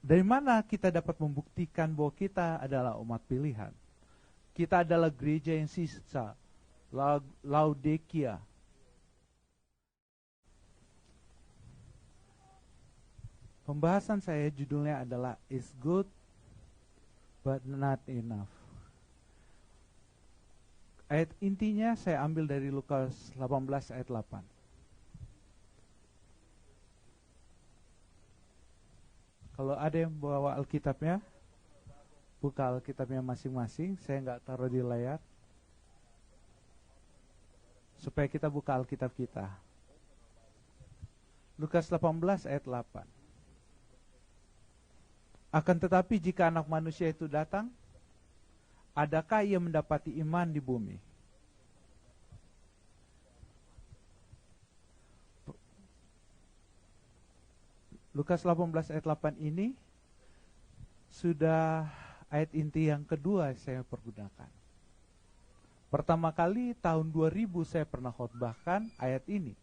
Dari mana kita dapat membuktikan bahwa kita adalah umat pilihan? Kita adalah gereja yang sisa, Laodikia. Pembahasan saya judulnya adalah Is Good But Not Enough. Ayat intinya saya ambil dari Lukas 18 ayat 8. Kalau ada yang bawa Alkitabnya, buka Alkitabnya masing-masing. Saya nggak taruh di layar, supaya kita buka Alkitab kita. Lukas 18 ayat 8. Akan tetapi jika anak manusia itu datang, adakah ia mendapati iman di bumi? Lukas 18 ayat 8 ini sudah ayat inti yang kedua saya pergunakan. Pertama kali tahun 2000 saya pernah khotbahkan ayat ini.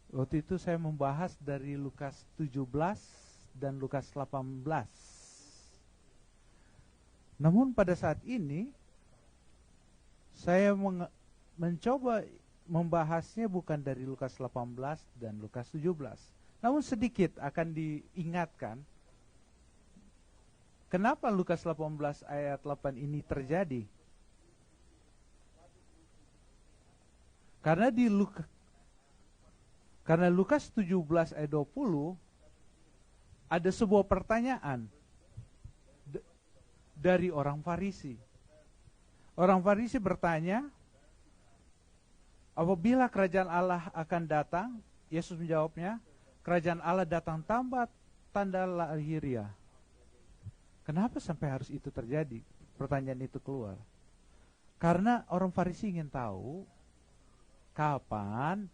Waktu itu saya membahas dari Lukas 17 dan Lukas 18. Namun pada saat ini saya mencoba membahasnya bukan dari Lukas 18 dan Lukas 17. Namun sedikit akan diingatkan kenapa Lukas 18 ayat 8 ini terjadi. Karena Lukas 17 ayat 20 ada sebuah pertanyaan dari orang Farisi. Orang Farisi bertanya, apabila kerajaan Allah akan datang, Yesus menjawabnya, kerajaan Allah datang tanpa tanda lahiriah. Kenapa sampai harus itu terjadi? Pertanyaan itu keluar. Karena orang Farisi ingin tahu kapan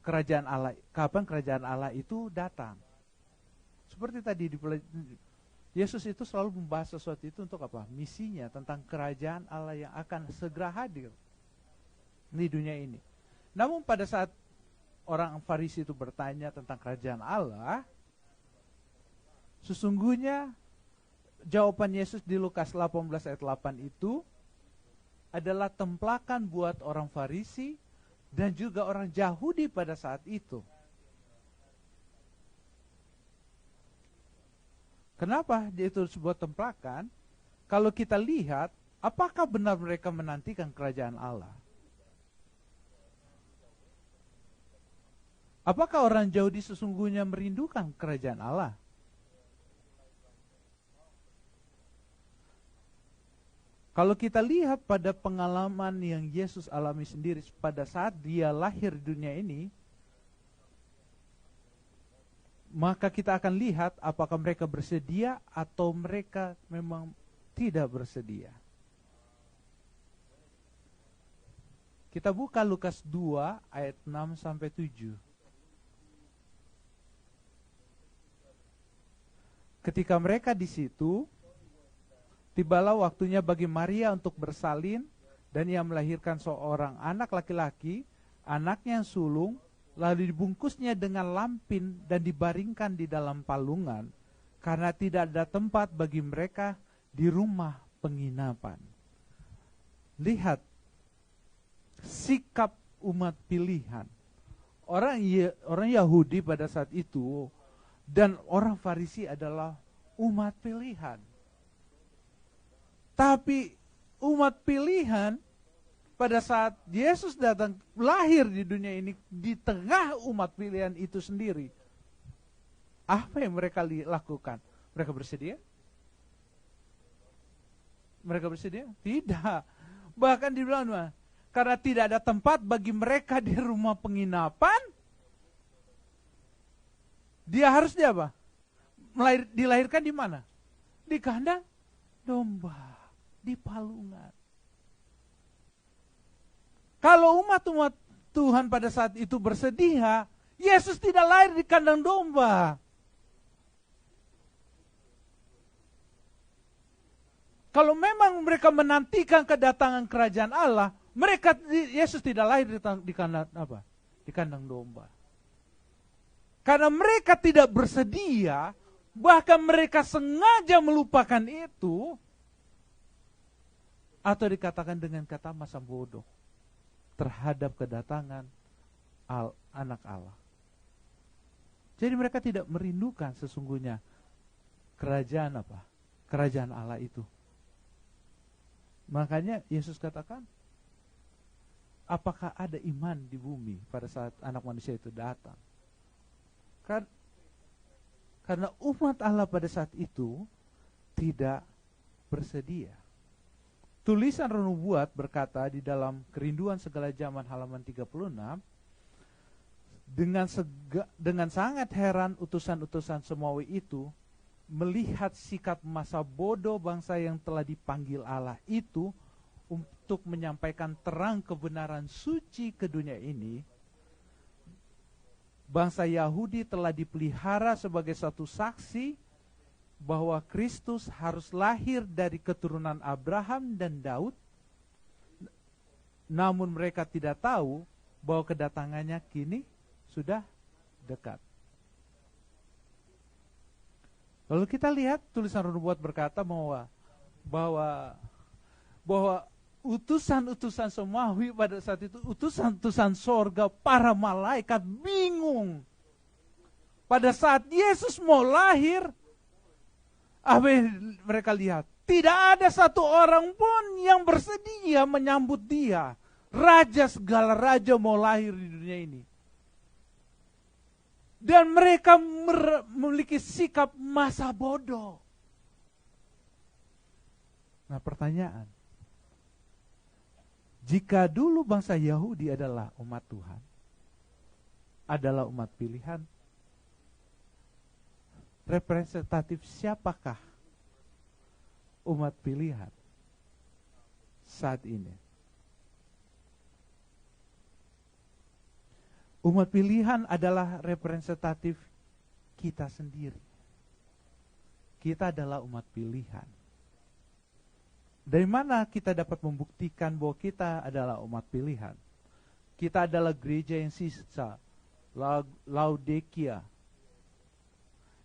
kerajaan Allah itu datang. Seperti tadi Yesus itu selalu membahas sesuatu itu untuk apa? Misinya tentang kerajaan Allah yang akan segera hadir di dunia ini. Namun pada saat orang Farisi itu bertanya tentang kerajaan Allah, sesungguhnya jawaban Yesus di Lukas 18 ayat 8 itu adalah templakan buat orang Farisi dan juga orang Yahudi pada saat itu. Kenapa dia itu sebuah templakan? Kalau kita lihat, apakah benar mereka menantikan kerajaan Allah? Apakah orang Yahudi sesungguhnya merindukan kerajaan Allah? Kalau kita lihat pada pengalaman yang Yesus alami sendiri pada saat dia lahir di dunia ini, maka kita akan lihat apakah mereka bersedia atau mereka memang tidak bersedia. Kita buka Lukas 2 ayat 6 sampai 7. Ketika mereka di situ, tibalah waktunya bagi Maria untuk bersalin, dan ia melahirkan seorang anak laki-laki, anaknya yang sulung, lalu dibungkusnya dengan lampin dan dibaringkan di dalam palungan, karena tidak ada tempat bagi mereka di rumah penginapan. Lihat sikap umat pilihan. Orang Yahudi pada saat itu dan orang Farisi adalah umat pilihan. Tapi umat pilihan pada saat Yesus datang lahir di dunia ini, di tengah umat pilihan itu sendiri, apa yang mereka lakukan? Mereka bersedia? Mereka bersedia? Tidak. Bahkan dibilang, karena tidak ada tempat bagi mereka di rumah penginapan, dia harus apa? Dilahirkan di mana? Di kandang domba, di palungan. Kalau umat-umat Tuhan pada saat itu bersedia, Yesus tidak lahir di kandang domba. Kalau memang mereka menantikan kedatangan kerajaan Allah, Yesus tidak lahir di kandang apa? Di kandang domba. Karena mereka tidak bersedia, bahkan mereka sengaja melupakan itu, atau dikatakan dengan kata masa bodoh terhadap kedatangan anak Allah. Jadi mereka tidak merindukan sesungguhnya kerajaan apa? Kerajaan Allah itu. Makanya Yesus katakan, apakah ada iman di bumi pada saat anak manusia itu datang? Karena umat Allah pada saat itu tidak bersedia. Tulisan Roh Nubuat berkata di dalam Kerinduan Segala Zaman halaman 36, dengan sangat heran utusan-utusan semawi itu melihat sikap masa bodoh bangsa yang telah dipanggil Allah itu untuk menyampaikan terang kebenaran suci ke dunia ini. Bangsa Yahudi telah dipelihara sebagai satu saksi bahwa Kristus harus lahir dari keturunan Abraham dan Daud. Namun mereka tidak tahu bahwa kedatangannya kini sudah dekat. Lalu kita lihat tulisan Roh Nubuat berkata bahwa utusan-utusan semawi pada saat itu, utusan-utusan sorga, para malaikat bingung. Pada saat Yesus mau lahir, apa yang mereka lihat? Tidak ada satu orang pun yang bersedia menyambut dia. Raja segala raja mau lahir di dunia ini. Dan mereka memiliki sikap masa bodoh. Nah, pertanyaan, jika dulu bangsa Yahudi adalah umat Tuhan, adalah umat pilihan, representatif siapakah umat pilihan saat ini? Umat pilihan adalah representatif kita sendiri. Kita adalah umat pilihan. Dari mana kita dapat membuktikan bahwa kita adalah umat pilihan? Kita adalah gereja yang sisa, Laodikia.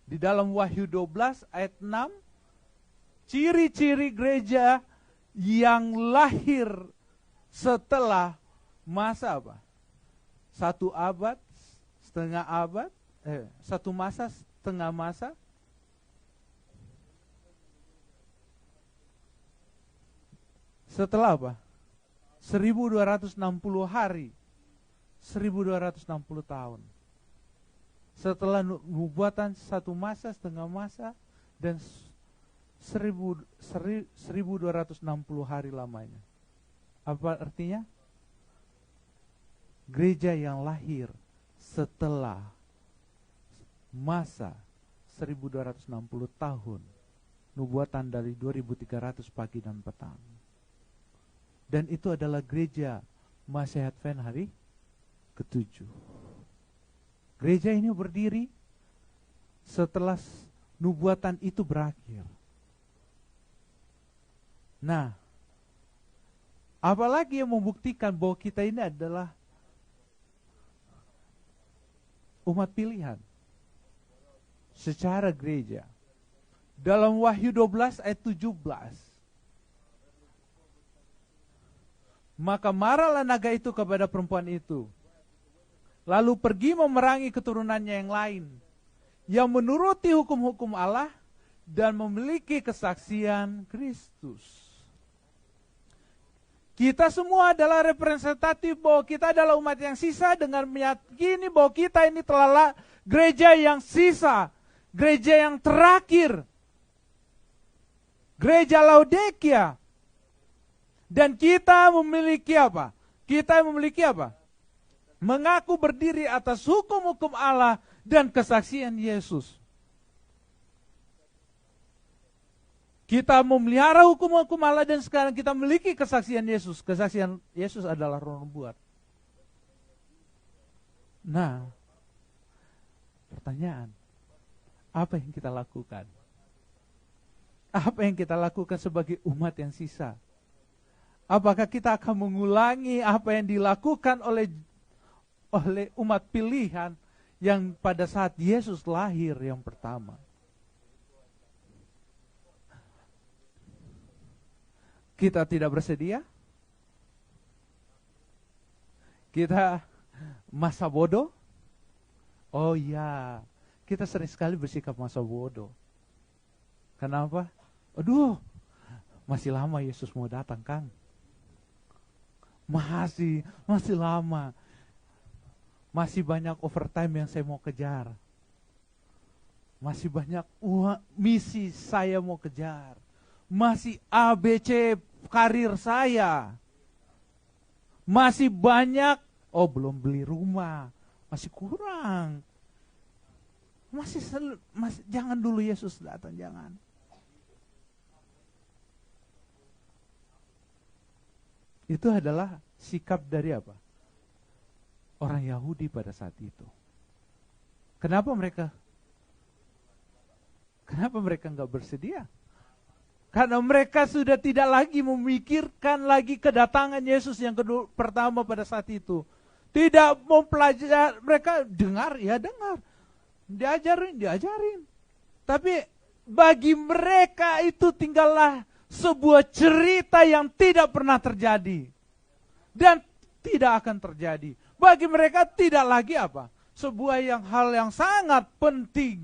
Di dalam Wahyu 12 ayat 6, ciri-ciri gereja yang lahir setelah masa apa? Satu masa, setengah masa. Setelah apa? 1260 hari. 1260 tahun. Setelah nubuatan satu masa, setengah masa, dan 1260 hari lamanya. Apa artinya? Gereja yang lahir setelah masa 1260 tahun. Nubuatan dari 2300 pagi dan petang. Dan itu adalah gereja Masehi Advent hari ke-7. Gereja ini berdiri setelah nubuatan itu berakhir. Nah, apalagi yang membuktikan bahwa kita ini adalah umat pilihan secara gereja. Dalam Wahyu 12 ayat 17. Maka marahlah naga itu kepada perempuan itu, lalu pergi memerangi keturunannya yang lain, yang menuruti hukum-hukum Allah dan memiliki kesaksian Kristus. Kita semua adalah representatif bahwa kita adalah umat yang sisa dengan meyakini bahwa kita ini telah gereja yang sisa, gereja yang terakhir, gereja Laodikia. Dan kita memiliki apa? Kita memiliki apa? Mengaku berdiri atas hukum-hukum Allah dan kesaksian Yesus. Kita memelihara hukum-hukum Allah dan sekarang kita memiliki kesaksian Yesus. Kesaksian Yesus adalah Roh Nubuat. Nah, pertanyaan, apa yang kita lakukan? Apa yang kita lakukan sebagai umat yang sisa? Apakah kita akan mengulangi apa yang dilakukan oleh umat pilihan yang pada saat Yesus lahir yang pertama. Kita tidak bersedia? Kita masa bodoh? Oh iya, kita sering sekali bersikap masa bodoh. Kenapa? Aduh, masih lama Yesus mau datang, Kang. Masih lama. Masih banyak overtime yang saya mau kejar. Masih banyak misi saya mau kejar. Masih ABC karir saya. Masih banyak, belum beli rumah. Masih kurang. Masih jangan dulu Yesus datang, jangan. Itu adalah sikap dari apa? Orang Yahudi pada saat itu. Kenapa mereka nggak bersedia? Karena mereka sudah tidak lagi memikirkan lagi kedatangan Yesus yang pertama pada saat itu. Tidak mempelajari, mereka dengar, diajarin. Tapi bagi mereka itu tinggallah sebuah cerita yang tidak pernah terjadi. Dan tidak akan terjadi. Bagi mereka tidak lagi apa? Sebuah hal yang sangat penting.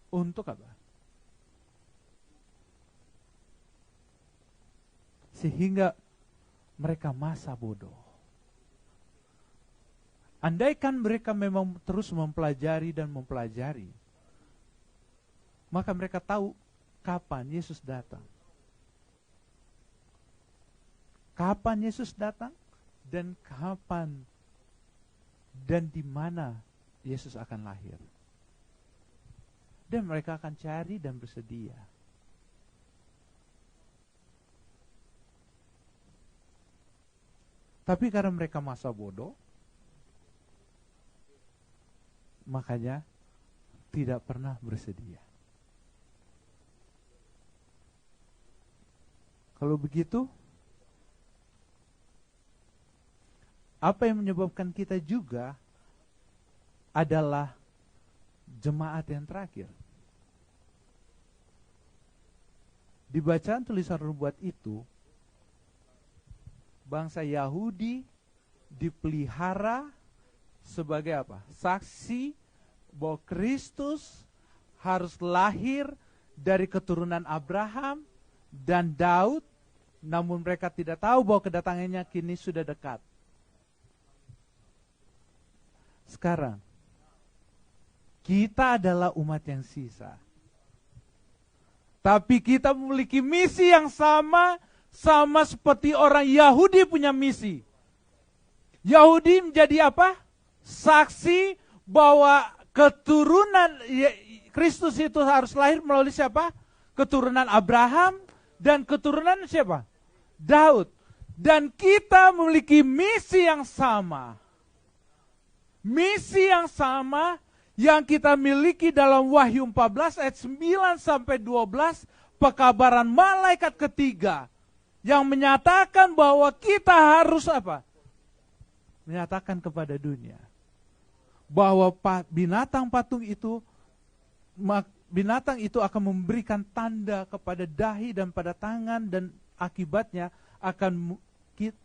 Untuk apa? Sehingga mereka masa bodoh. Andaikan mereka memang terus mempelajari, maka mereka tahu kapan Yesus datang. Kapan Yesus datang dan kapan dan di mana Yesus akan lahir. Dan mereka akan cari dan bersedia. Tapi karena mereka masa bodoh, makanya tidak pernah bersedia. Kalau begitu, apa yang menyebabkan kita juga adalah jemaat yang terakhir. Di bacaan tulisan nubuat itu, bangsa Yahudi dipelihara sebagai apa? Saksi bahwa Kristus harus lahir dari keturunan Abraham dan Daud, namun mereka tidak tahu bahwa kedatangannya kini sudah dekat. Sekarang, kita adalah umat yang sisa. Tapi kita memiliki misi yang sama seperti orang Yahudi punya misi. Yahudi menjadi apa? Saksi bahwa keturunan Kristus itu harus lahir melalui siapa? Keturunan Abraham dan keturunan siapa? Daud. Dan kita memiliki misi yang sama. Misi yang sama yang kita miliki dalam Wahyu 14 ayat 9 sampai 12, pekabaran malaikat ketiga yang menyatakan bahwa kita harus apa? Menyatakan kepada dunia bahwa binatang itu akan memberikan tanda kepada dahi dan pada tangan, dan akibatnya akan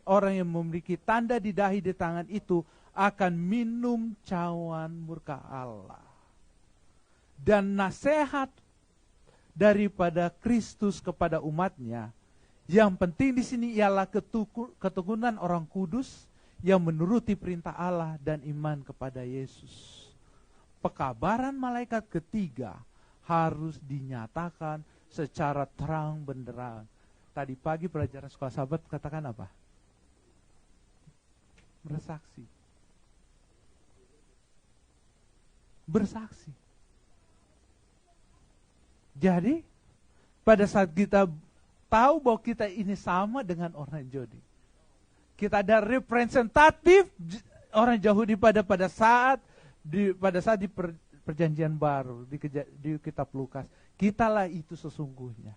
orang yang memiliki tanda di dahi di tangan itu akan minum cawan murka Allah. Dan nasihat daripada Kristus kepada umatnya yang penting di sini ialah ketekunan orang kudus yang menuruti perintah Allah dan iman kepada Yesus. Pekabaran malaikat ketiga harus dinyatakan secara terang benderang. Tadi pagi pelajaran sekolah sahabat katakan apa? Bersaksi. Jadi, pada saat kita tahu bahwa kita ini sama dengan orang Yahudi, kita ada representatif orang Yahudi pada saat di perjanjian baru, di kitab Lukas. Kitalah itu sesungguhnya.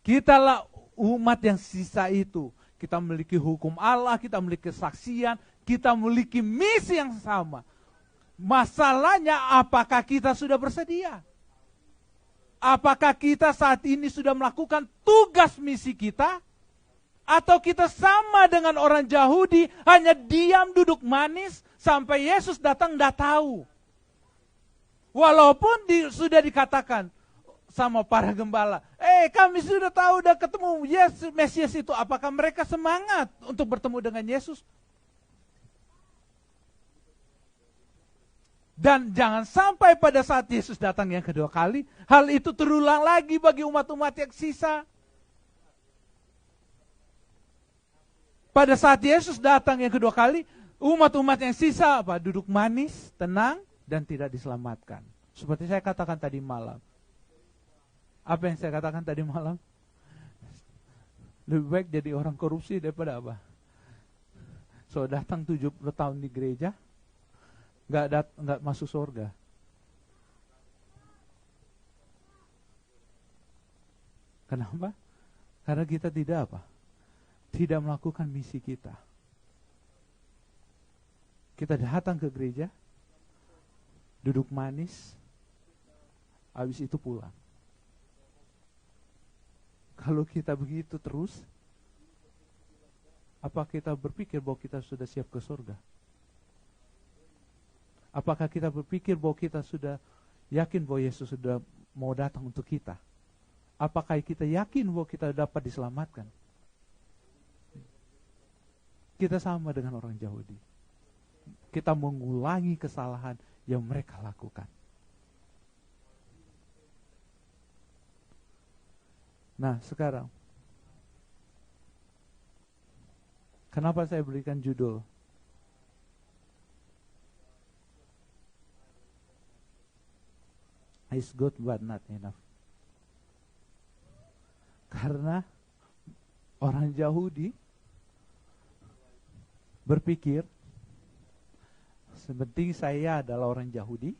Kitalah umat yang sisa itu. Kita memiliki hukum Allah, kita memiliki kesaksian, Kita memiliki misi yang sama. Masalahnya apakah kita sudah bersedia? Apakah kita saat ini sudah melakukan tugas misi kita? Atau kita sama dengan orang Yahudi, hanya diam duduk manis sampai Yesus datang tidak tahu. Walaupun sudah dikatakan sama para gembala, kami sudah tahu, udah ketemu Yesus, Mesias itu. Apakah mereka semangat untuk bertemu dengan Yesus? Dan jangan sampai pada saat Yesus datang yang kedua kali, hal itu terulang lagi bagi umat-umat yang sisa. Pada saat Yesus datang yang kedua kali, umat-umat yang sisa duduk manis, tenang, dan tidak diselamatkan. Seperti saya katakan tadi malam. Apa yang saya katakan tadi malam? Lebih baik jadi orang korupsi daripada apa? So datang 70 tahun di gereja, nggak masuk surga. Kenapa? Karena kita tidak apa? Tidak melakukan misi kita. Kita datang ke gereja, duduk manis, habis itu pulang. Kalau kita begitu terus, apa kita berpikir bahwa kita sudah siap ke surga? Apakah kita berpikir bahwa kita sudah yakin bahwa Yesus sudah mau datang untuk kita? Apakah kita yakin bahwa kita dapat diselamatkan? Kita sama dengan orang Yahudi. Kita mengulangi kesalahan yang mereka lakukan. Nah, sekarang kenapa saya berikan judul It's good but not enough? Karena orang Yahudi berpikir, sepenting saya adalah orang Yahudi,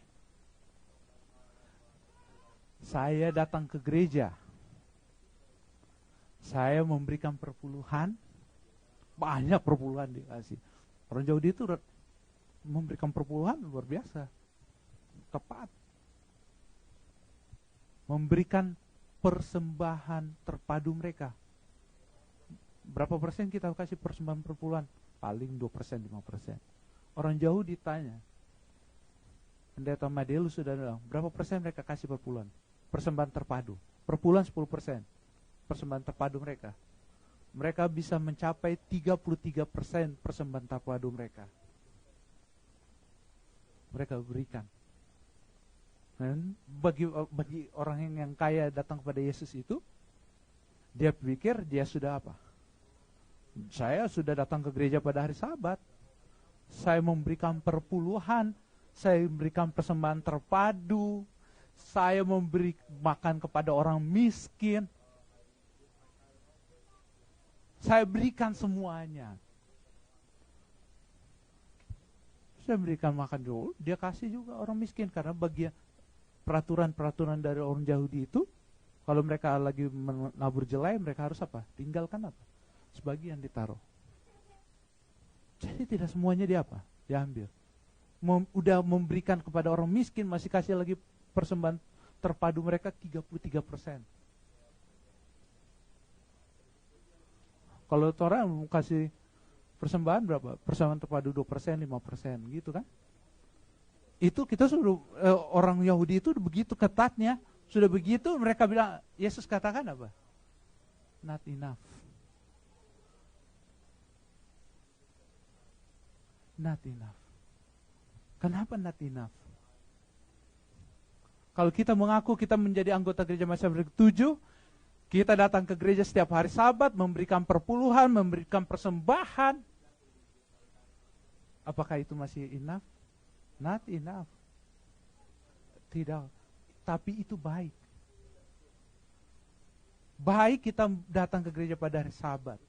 saya datang ke gereja, saya memberikan perpuluhan, banyak perpuluhan dikasih. Orang Yahudi itu memberikan perpuluhan luar biasa, tepat. Memberikan persembahan terpadu mereka. Berapa persen kita kasih persembahan perpuluhan? Paling 2%, 5%. Orang Yahudi tanya, Pendeta Madelu sudah bilang, berapa persen mereka kasih perpuluhan? Persembahan terpadu. Perpuluhan 10%. Persembahan terpadu mereka. Mereka bisa mencapai 33% persembahan terpadu mereka. Mereka berikan. Dan bagi orang yang kaya datang kepada Yesus itu, dia pikir dia sudah apa? Saya sudah datang ke gereja pada hari Sabat. Saya memberikan perpuluhan, saya memberikan persembahan terpadu, saya memberi makan kepada orang miskin. Saya berikan semuanya. Saya berikan makan dulu, dia kasih juga orang miskin. Karena bagian peraturan-peraturan dari orang Yahudi itu, kalau mereka lagi menabur jelai, mereka harus apa? Tinggalkan apa? Sebagian ditaruh. Jadi tidak semuanya dia apa? Diambil. Udah memberikan kepada orang miskin, masih kasih lagi persembahan terpadu mereka 33%. Kalau orang kasih persembahan berapa? Persembahan terpadu 2%, 5% gitu kan? Itu kita sudah, orang Yahudi itu begitu ketatnya, sudah begitu mereka bilang, Yesus katakan apa? Not enough. Not enough. Kenapa not enough? Kalau kita mengaku kita menjadi anggota gereja Masyarakat 7, kita datang ke gereja setiap hari Sabat, memberikan perpuluhan, memberikan persembahan. Apakah itu masih enough? Not enough. Tidak. Tapi itu baik. Baik kita datang ke gereja pada hari Sabat.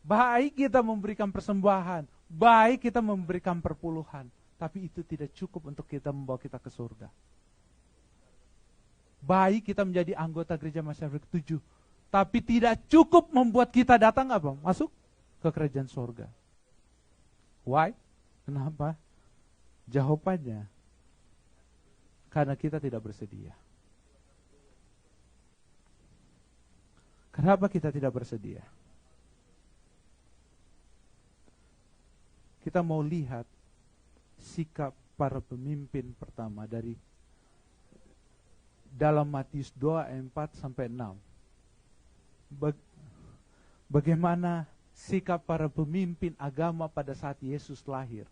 Baik kita memberikan persembahan. Baik kita memberikan perpuluhan. Tapi itu tidak cukup untuk kita membawa kita ke surga. Baik kita menjadi anggota gereja Masyarakat 7. Tapi tidak cukup membuat kita datang apa? Masuk ke kerajaan surga. Why? Kenapa? Jawabannya, karena kita tidak bersedia. Kenapa kita tidak bersedia? Kita mau lihat sikap para pemimpin pertama dari dalam Matius 2 ayat 4 sampai 6. Bagaimana sikap para pemimpin agama pada saat Yesus lahir.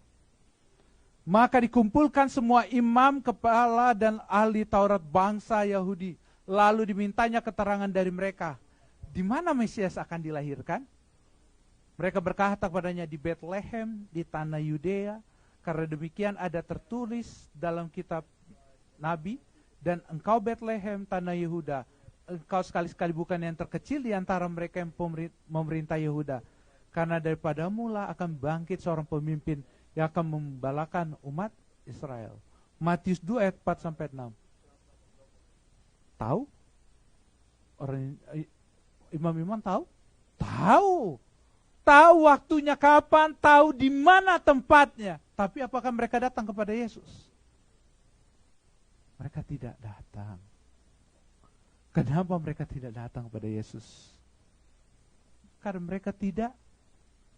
Maka dikumpulkan semua imam, kepala dan ahli Taurat bangsa Yahudi. Lalu dimintanya keterangan dari mereka, di mana Mesias akan dilahirkan? Mereka berkata kepadanya, di Bethlehem, di tanah Yudea, karena demikian ada tertulis dalam kitab Nabi, dan engkau Bethlehem, tanah Yehuda, engkau sekali-sekali bukan yang terkecil di antara mereka yang memerintah Yehuda, karena daripadamu lah akan bangkit seorang pemimpin yang akan membalakan umat Israel. Matius 2 ayat 4 sampai 6. Tahu? Orang imam-imam tahu? Tahu. Tahu waktunya kapan, tahu di mana tempatnya. Tapi apakah mereka datang kepada Yesus? Mereka tidak datang. Kenapa mereka tidak datang kepada Yesus? Karena mereka tidak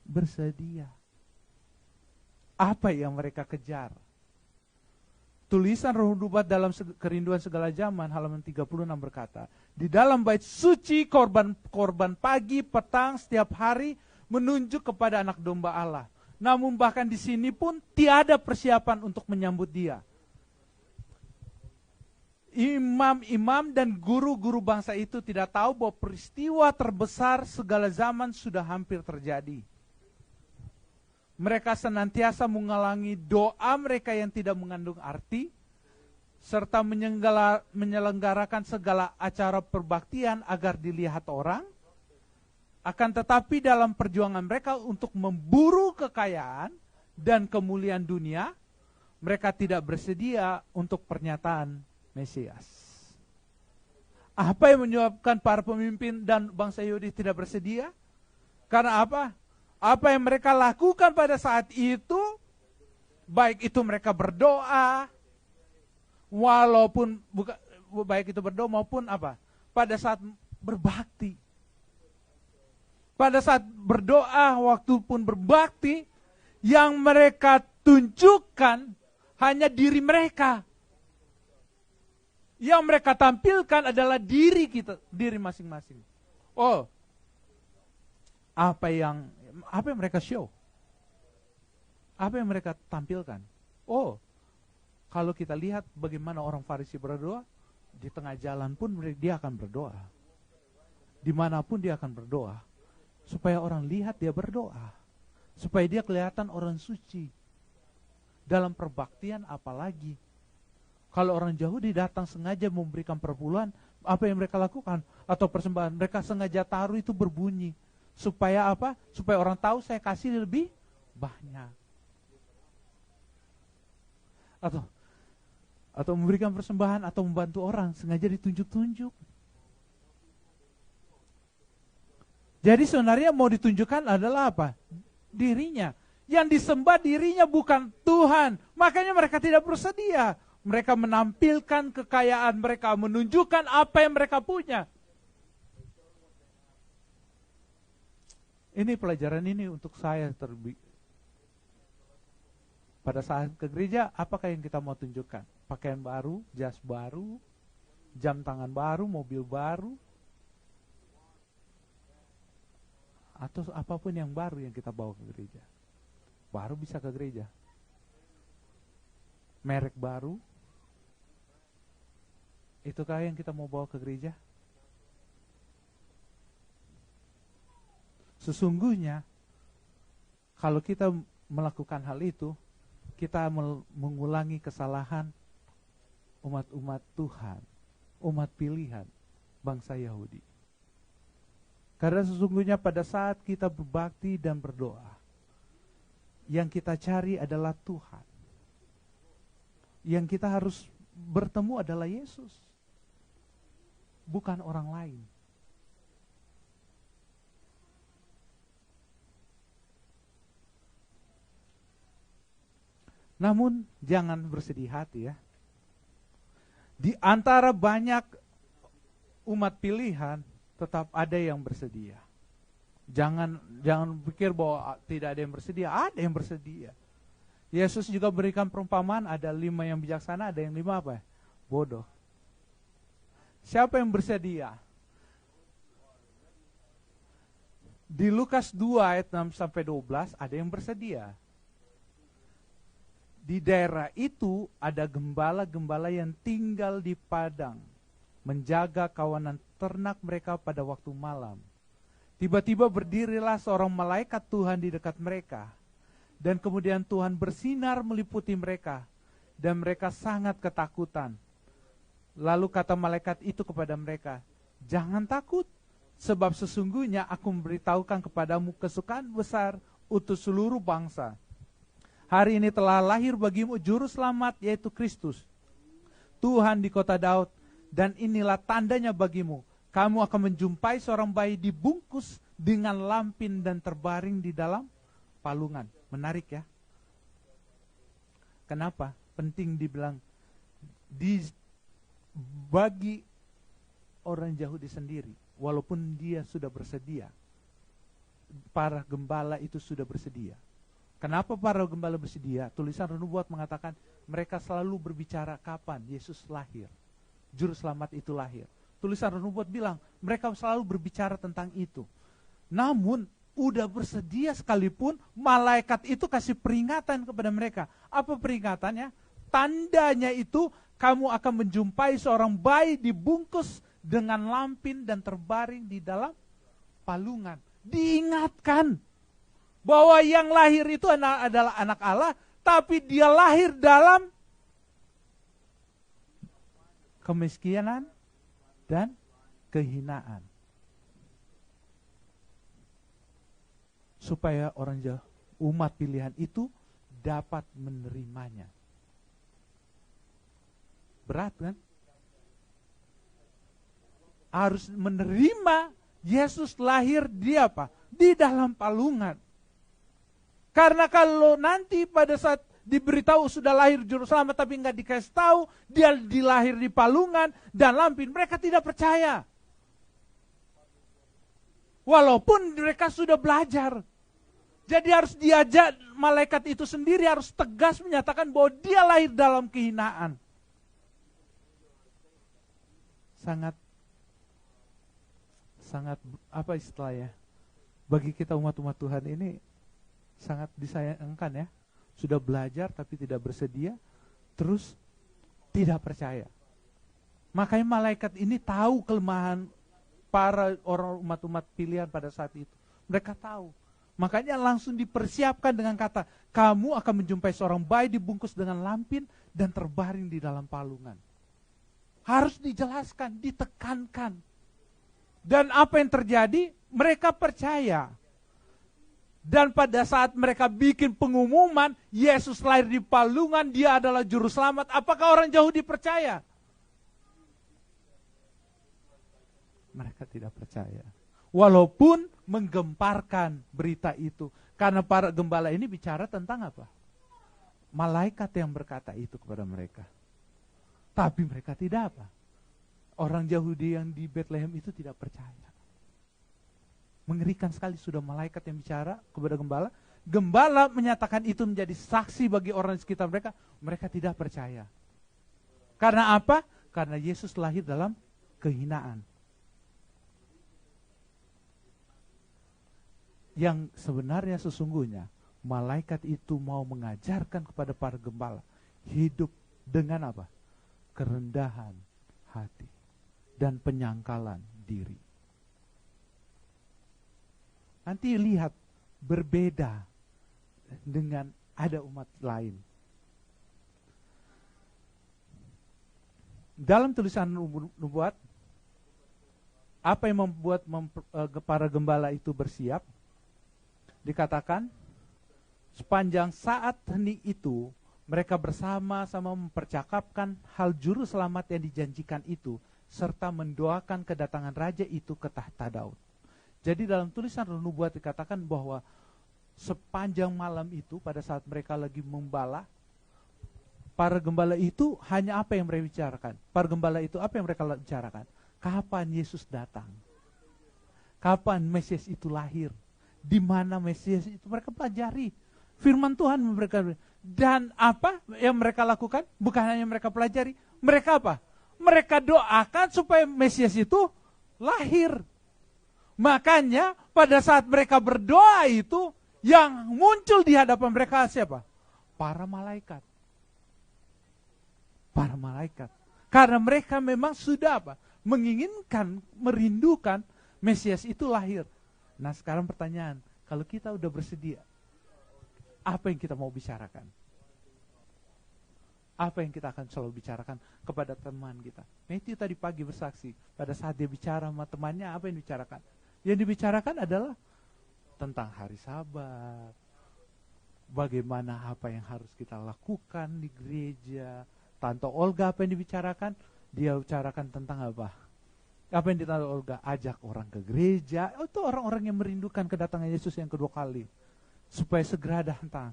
bersedia. Apa yang mereka kejar? Tulisan Roh Nubuat dalam Kerinduan Segala Zaman halaman 36 berkata, di dalam bait suci korban pagi, petang, setiap hari menunjuk kepada anak domba Allah. Namun bahkan di sini pun tiada persiapan untuk menyambut dia. Imam-imam dan guru-guru bangsa itu tidak tahu bahwa peristiwa terbesar segala zaman sudah hampir terjadi. Mereka senantiasa mengulangi doa mereka yang tidak mengandung arti, serta menyelenggarakan segala acara perbaktian agar dilihat orang. Akan tetapi dalam perjuangan mereka untuk memburu kekayaan dan kemuliaan dunia, mereka tidak bersedia untuk pernyataan Mesias. Apa yang menyebabkan para pemimpin dan bangsa Yahudi tidak bersedia? Karena apa? Apa yang mereka lakukan pada saat itu, baik itu mereka berdoa, walaupun baik itu berdoa maupun apa? Pada saat berbakti. Pada saat berdoa, waktu pun berbakti, yang mereka tunjukkan hanya diri mereka. Yang mereka tampilkan adalah diri kita, diri masing-masing. Oh, apa yang mereka show? Apa yang mereka tampilkan? Oh, kalau kita lihat bagaimana orang Farisi berdoa, di tengah jalan pun dia akan berdoa. Dimanapun dia akan berdoa. Supaya orang lihat dia berdoa. Supaya dia kelihatan orang suci. Dalam perbaktian apalagi. Kalau orang Yahudi datang sengaja memberikan perpuluhan, apa yang mereka lakukan? Atau persembahan, mereka sengaja taruh itu berbunyi. Supaya apa? Supaya orang tahu saya kasih lebih banyak. Atau memberikan persembahan atau membantu orang, sengaja ditunjuk-tunjuk. Jadi sebenarnya mau ditunjukkan adalah apa? Dirinya. Yang disembah dirinya bukan Tuhan. Makanya mereka tidak bersedia. Mereka menampilkan kekayaan mereka, menunjukkan apa yang mereka punya. Ini pelajaran ini untuk saya pada saat ke gereja, apakah yang kita mau tunjukkan? Pakaian baru, jas baru, jam tangan baru, mobil baru, atau apapun yang baru yang kita bawa ke gereja. Baru bisa ke gereja. Merek baru, itukah yang kita mau bawa ke gereja? Sesungguhnya, kalau kita melakukan hal itu, kita mengulangi kesalahan umat-umat Tuhan, umat pilihan, bangsa Yahudi. Karena sesungguhnya pada saat kita berbakti dan berdoa, yang kita cari adalah Tuhan. Yang kita harus bertemu adalah Yesus, bukan orang lain. Namun jangan bersedih hati ya. Di antara banyak umat pilihan tetap ada yang bersedia. Jangan pikir bahwa tidak ada yang bersedia, ada yang bersedia. Yesus juga berikan perumpamaan, ada 5 yang bijaksana, ada yang 5 apa? Bodoh. Siapa yang bersedia? Di Lukas 2 ayat 6-12 ada yang bersedia. Di daerah itu ada gembala-gembala yang tinggal di padang, menjaga kawanan ternak mereka pada waktu malam. Tiba-tiba berdirilah seorang malaikat Tuhan di dekat mereka, dan kemudian Tuhan bersinar meliputi mereka, dan mereka sangat ketakutan. Lalu kata malaikat itu kepada mereka, "Jangan takut, sebab sesungguhnya aku memberitahukan kepadamu kesukaan besar untuk seluruh bangsa. Hari ini telah lahir bagimu juru selamat, yaitu Kristus, Tuhan di kota Daud, dan inilah tandanya bagimu. Kamu akan menjumpai seorang bayi dibungkus dengan lampin dan terbaring di dalam palungan." Menarik ya. Kenapa? Penting dibilang bagi orang Yahudi sendiri, walaupun dia sudah bersedia, para gembala itu sudah bersedia. Kenapa para gembala bersedia? Tulisan Nubuat mengatakan mereka selalu berbicara kapan Yesus lahir, juru selamat itu lahir. Tulisan Nubuat bilang mereka selalu berbicara tentang itu. Namun udah bersedia sekalipun, malaikat itu kasih peringatan kepada mereka. Apa peringatannya? Tandanya itu kamu akan menjumpai seorang bayi dibungkus dengan lampin dan terbaring di dalam palungan. Diingatkan bahwa yang lahir itu adalah anak Allah, tapi dia lahir dalam kemiskinan dan kehinaan. Supaya orang umat pilihan itu dapat menerimanya. Berat kan? Harus menerima Yesus lahir di apa? Di dalam palungan. Karena kalau nanti pada saat diberitahu sudah lahir juru selamat tapi nggak dikasih tahu dia dilahir di palungan dan lampin, mereka tidak percaya. Walaupun mereka sudah belajar. Jadi harus diajak, malaikat itu sendiri harus tegas menyatakan bahwa dia lahir dalam kehinaan. Sangat apa istilahnya? Bagi kita umat-umat Tuhan ini sangat disayangkan ya. Sudah belajar tapi tidak bersedia, terus tidak percaya. Makanya malaikat ini tahu kelemahan para orang umat-umat pilihan pada saat itu. Mereka tahu. Makanya langsung dipersiapkan dengan kata, kamu akan menjumpai seorang bayi dibungkus dengan lampin dan terbaring di dalam palungan. Harus dijelaskan, ditekankan. Dan apa yang terjadi? Mereka percaya. Dan pada saat mereka bikin pengumuman, Yesus lahir di palungan, dia adalah juru selamat. Apakah orang Yahudi percaya? Mereka tidak percaya. Walaupun menggemparkan berita itu. Karena para gembala ini bicara tentang apa? Malaikat yang berkata itu kepada mereka. Tapi mereka tidak apa? Orang Yahudi yang di Bethlehem itu tidak percaya. Mengerikan sekali, sudah malaikat yang bicara kepada gembala. Gembala menyatakan itu menjadi saksi bagi orang di sekitar mereka. Mereka tidak percaya. Karena apa? Karena Yesus lahir dalam kehinaan. Yang sebenarnya sesungguhnya malaikat itu mau mengajarkan kepada para gembala hidup dengan apa? Kerendahan hati dan penyangkalan diri. Nanti lihat berbeda dengan ada umat lain. Dalam tulisan Nubuat, apa yang membuat para gembala itu bersiap? Dikatakan, sepanjang saat hening itu, mereka bersama-sama mempercakapkan hal juru selamat yang dijanjikan itu, serta mendoakan kedatangan raja itu ke tahta Daud. Jadi dalam tulisan Nubuat dikatakan bahwa sepanjang malam itu, pada saat mereka lagi membala, para gembala itu hanya apa yang mereka bicarakan? Para gembala itu apa yang mereka bicarakan? Kapan Yesus datang? Kapan Mesias itu lahir? Di mana Mesias itu? Mereka pelajari firman Tuhan mereka. Dan apa yang mereka lakukan? Bukan hanya mereka pelajari, mereka apa? Mereka doakan supaya Mesias itu lahir. Makanya pada saat mereka berdoa itu, yang muncul di hadapan mereka siapa? Para malaikat. Para malaikat. Karena mereka memang sudah apa? Menginginkan, merindukan Mesias itu lahir. Nah sekarang pertanyaan, kalau kita udah bersedia, apa yang kita mau bicarakan? Apa yang kita akan selalu bicarakan kepada teman kita? Matthew tadi pagi bersaksi, pada saat dia bicara sama temannya, apa yang dibicarakan? Yang dibicarakan adalah tentang hari Sabat, bagaimana apa yang harus kita lakukan di gereja. Tante Olga apa yang dibicarakan? Dia bicarakan tentang apa? Apa yang ditanya Olga? Ajak orang ke gereja. Itu orang-orang yang merindukan kedatangan Yesus yang kedua kali. Supaya segera datang.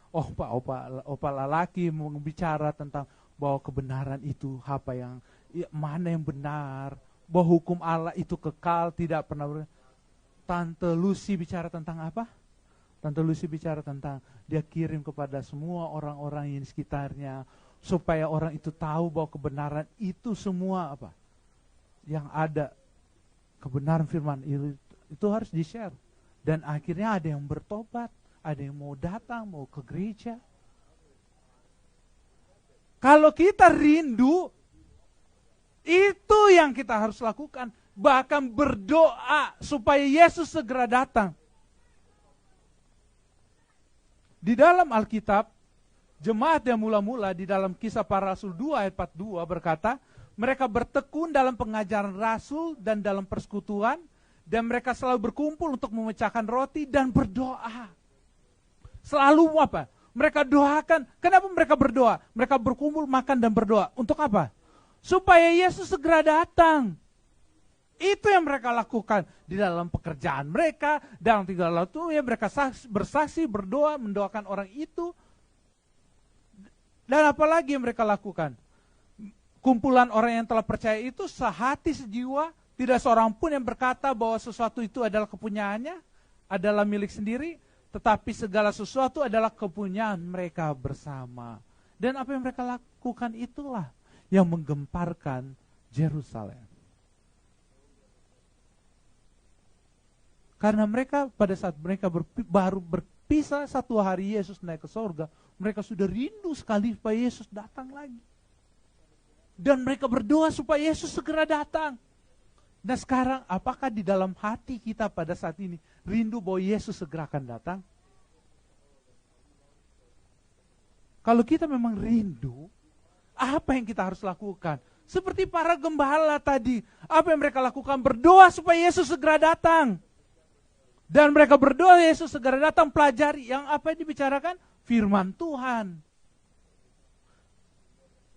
Opa lelaki membicara tentang bahwa kebenaran itu apa yang, mana yang benar. Bahwa hukum Allah itu kekal, tidak pernah Tante Lucy bicara tentang apa? Tante Lucy bicara tentang dia kirim kepada semua orang-orang yang di sekitarnya. Supaya orang itu tahu bahwa kebenaran itu semua apa? Yang ada kebenaran firman itu harus di-share. Dan akhirnya ada yang bertobat, ada yang mau datang, mau ke gereja. Kalau kita rindu, itu yang kita harus lakukan. Bahkan berdoa supaya Yesus segera datang. Di dalam Alkitab, jemaat yang mula-mula di dalam Kisah Para Rasul 2 ayat 42 berkata, mereka bertekun dalam pengajaran Rasul dan dalam persekutuan, dan mereka selalu berkumpul untuk memecahkan roti dan berdoa. Selalu apa? Mereka doakan. Kenapa mereka berdoa? Mereka berkumpul, makan dan berdoa. Untuk apa? Supaya Yesus segera datang. Itu yang mereka lakukan di dalam pekerjaan mereka, dalam tinggal waktu ya mereka bersaksi, berdoa, mendoakan orang itu. Dan apalagi yang mereka lakukan? Kumpulan orang yang telah percaya itu sehati sejiwa, tidak seorang pun yang berkata bahwa sesuatu itu adalah kepunyaannya, adalah milik sendiri, tetapi segala sesuatu adalah kepunyaan mereka bersama. Dan apa yang mereka lakukan itulah yang menggemparkan Yerusalem. Karena mereka pada saat mereka baru berpisah satu hari Yesus naik ke surga, mereka sudah rindu sekali supaya Yesus datang lagi. Dan mereka berdoa supaya Yesus segera datang. Nah sekarang apakah di dalam hati kita pada saat ini rindu bahwa Yesus segera akan datang? Kalau kita memang rindu, apa yang kita harus lakukan? Seperti para gembala tadi, apa yang mereka lakukan? Berdoa supaya Yesus segera datang. Dan mereka berdoa Yesus segera datang, pelajari. Yang apa yang dibicarakan? Firman Tuhan.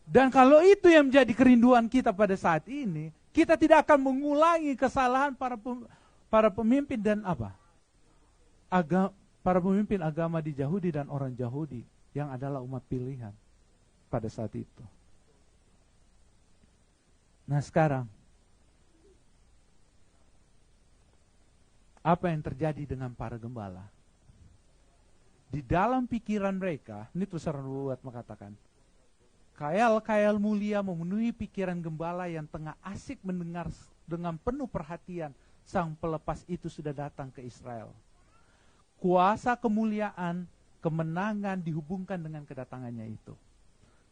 Dan kalau itu yang menjadi kerinduan kita pada saat ini, kita tidak akan mengulangi kesalahan para pemimpin dan apa? Para pemimpin agama di Yahudi dan orang Yahudi yang adalah umat pilihan pada saat itu. Nah sekarang, apa yang terjadi dengan para gembala? Di dalam pikiran mereka, ini tulisan Nubuat mengatakan, khayal-khayal mulia memenuhi pikiran gembala yang tengah asik mendengar dengan penuh perhatian sang pelepas itu sudah datang ke Israel. Kuasa kemuliaan, kemenangan dihubungkan dengan kedatangannya itu.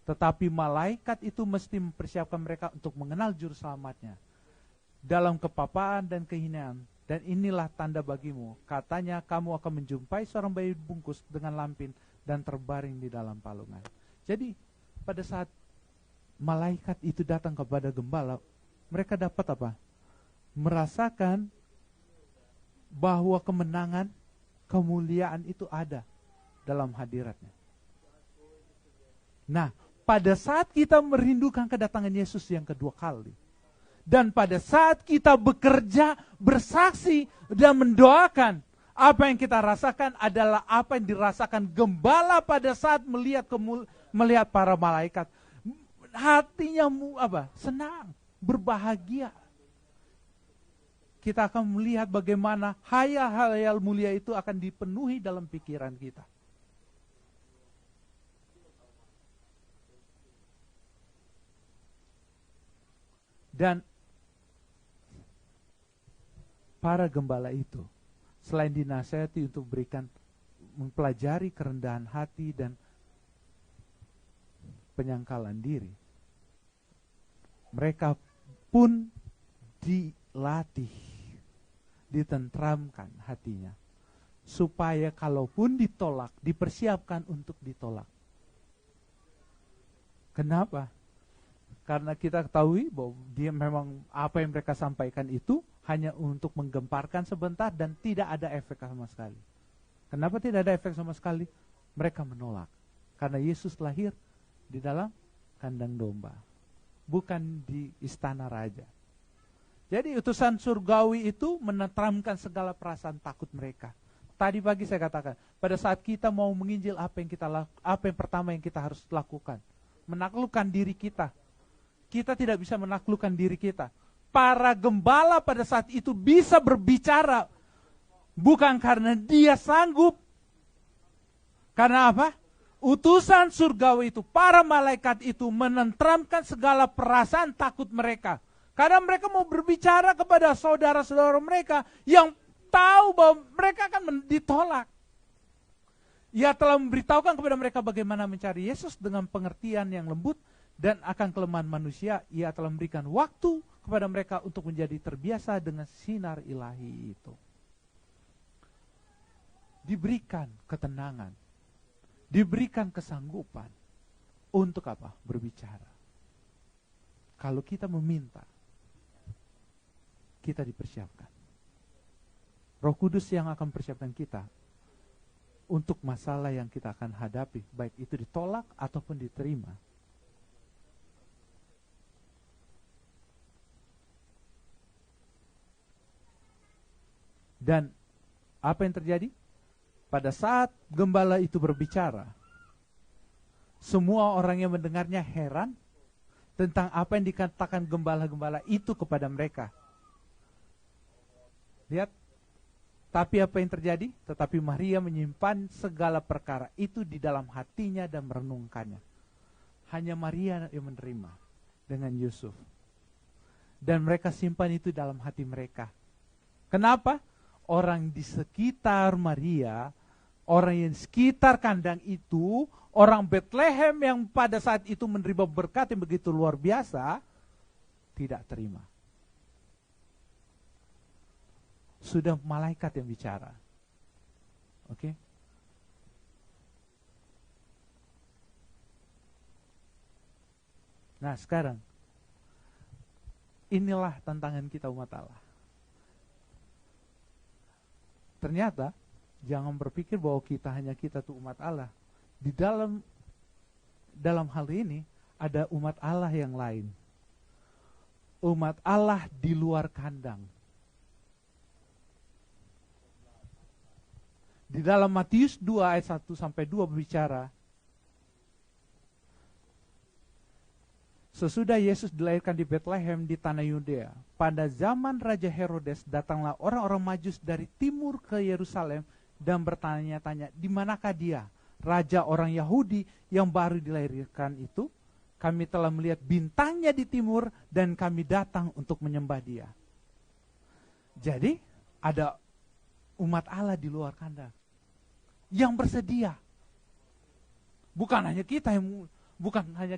Tetapi malaikat itu mesti mempersiapkan mereka untuk mengenal juru selamatnya. Dalam kepapaan dan kehinaan, dan inilah tanda bagimu, katanya kamu akan menjumpai seorang bayi bungkus dengan lampin dan terbaring di dalam palungan. Jadi, pada saat malaikat itu datang kepada gembala, mereka dapat apa? Merasakan bahwa kemenangan, kemuliaan itu ada dalam hadiratnya. Nah, pada saat kita merindukan kedatangan Yesus yang kedua kali, dan pada saat kita bekerja, bersaksi, dan mendoakan, Apa yang kita rasakan adalah apa yang dirasakan gembala pada saat melihat para malaikat. Hatinya senang, berbahagia. Kita akan melihat bagaimana hayal-hayal mulia itu akan dipenuhi dalam pikiran kita. Dan para gembala itu, selain dinasihati untuk mempelajari kerendahan hati dan penyangkalan diri, mereka pun dilatih, ditentramkan hatinya, supaya kalaupun ditolak, dipersiapkan untuk ditolak. Kenapa? Karena kita ketahui bahwa dia memang apa yang mereka sampaikan itu hanya untuk menggemparkan sebentar dan tidak ada efek sama sekali. Kenapa tidak ada efek sama sekali? Mereka menolak. Karena Yesus lahir di dalam kandang domba, bukan di istana raja. Jadi utusan surgawi itu menenteramkan segala perasaan takut mereka. Tadi pagi saya katakan, pada saat kita mau menginjil, apa yang pertama yang kita harus lakukan? Menaklukkan diri kita. Kita tidak bisa menaklukkan diri kita. Para gembala pada saat itu bisa berbicara, bukan karena dia sanggup. Karena apa? Utusan surgawi itu, para malaikat itu menenteramkan segala perasaan takut mereka. Karena mereka mau berbicara kepada saudara-saudara mereka yang tahu bahwa mereka akan ditolak. Ia telah memberitahukan kepada mereka bagaimana mencari Yesus dengan pengertian yang lembut, dan akan kelemahan manusia, ia telah memberikan waktu kepada mereka untuk menjadi terbiasa dengan sinar ilahi itu. Diberikan ketenangan, diberikan kesanggupan untuk apa? Berbicara. Kalau kita meminta, kita dipersiapkan. Roh Kudus yang akan persiapkan kita untuk masalah yang kita akan hadapi, baik itu ditolak ataupun diterima. Dan apa yang terjadi? Pada saat gembala itu berbicara, semua orang yang mendengarnya heran tentang apa yang dikatakan gembala-gembala itu kepada mereka. Lihat, tapi apa yang terjadi? Tetapi Maria menyimpan segala perkara itu di dalam hatinya dan merenungkannya. Hanya Maria yang menerima dengan Yusuf. Dan mereka simpan itu dalam hati mereka. Kenapa? Orang di sekitar Maria, orang yang sekitar kandang itu, orang Bethlehem yang pada saat itu menerima berkat yang begitu luar biasa, tidak terima. Sudah malaikat yang bicara. Oke? Nah sekarang, inilah tantangan kita umat Allah. Ternyata jangan berpikir bahwa kita tuh umat Allah. Di dalam hal ini ada umat Allah yang lain. Umat Allah di luar kandang. Di dalam Matius 2 ayat 1 sampai 2 berbicara, sesudah Yesus dilahirkan di Bethlehem di tanah Yudea, pada zaman Raja Herodes datanglah orang-orang Majus dari timur ke Yerusalem dan bertanya-tanya, di manakah dia, raja orang Yahudi yang baru dilahirkan itu? Kami telah melihat bintangnya di timur dan kami datang untuk menyembah dia. Jadi ada umat Allah di luar kandang yang bersedia. Bukan hanya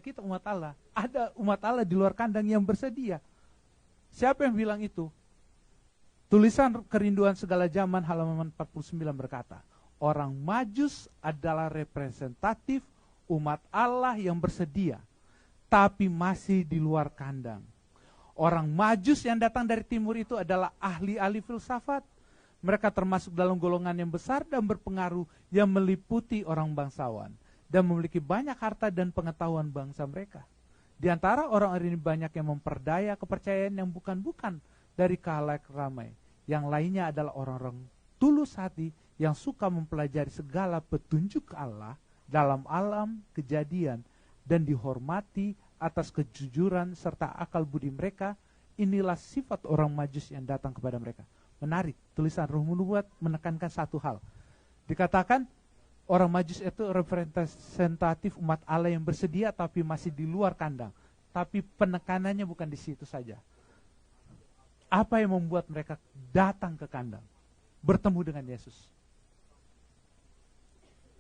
kita umat Allah. Ada umat Allah di luar kandang yang bersedia. Siapa yang bilang itu? Tulisan Kerinduan Segala Zaman halaman 49 berkata, orang Majus adalah representatif umat Allah yang bersedia, tapi masih di luar kandang. Orang Majus yang datang dari timur itu adalah ahli-ahli filsafat. Mereka termasuk dalam golongan yang besar dan berpengaruh yang meliputi orang bangsawan dan memiliki banyak harta dan pengetahuan bangsa mereka. Di antara orang-orang ini banyak yang memperdaya kepercayaan yang bukan dari khalayak ramai. Yang lainnya adalah orang-orang tulus hati, yang suka mempelajari segala petunjuk Allah dalam alam kejadian dan dihormati atas kejujuran serta akal budi mereka. Inilah sifat orang Majus yang datang kepada mereka. Menarik, tulisan Roh Nubuat menekankan satu hal. Dikatakan orang Majus itu representatif umat Allah yang bersedia tapi masih di luar kandang. Tapi penekanannya bukan di situ saja. Apa yang membuat mereka datang ke kandang, bertemu dengan Yesus?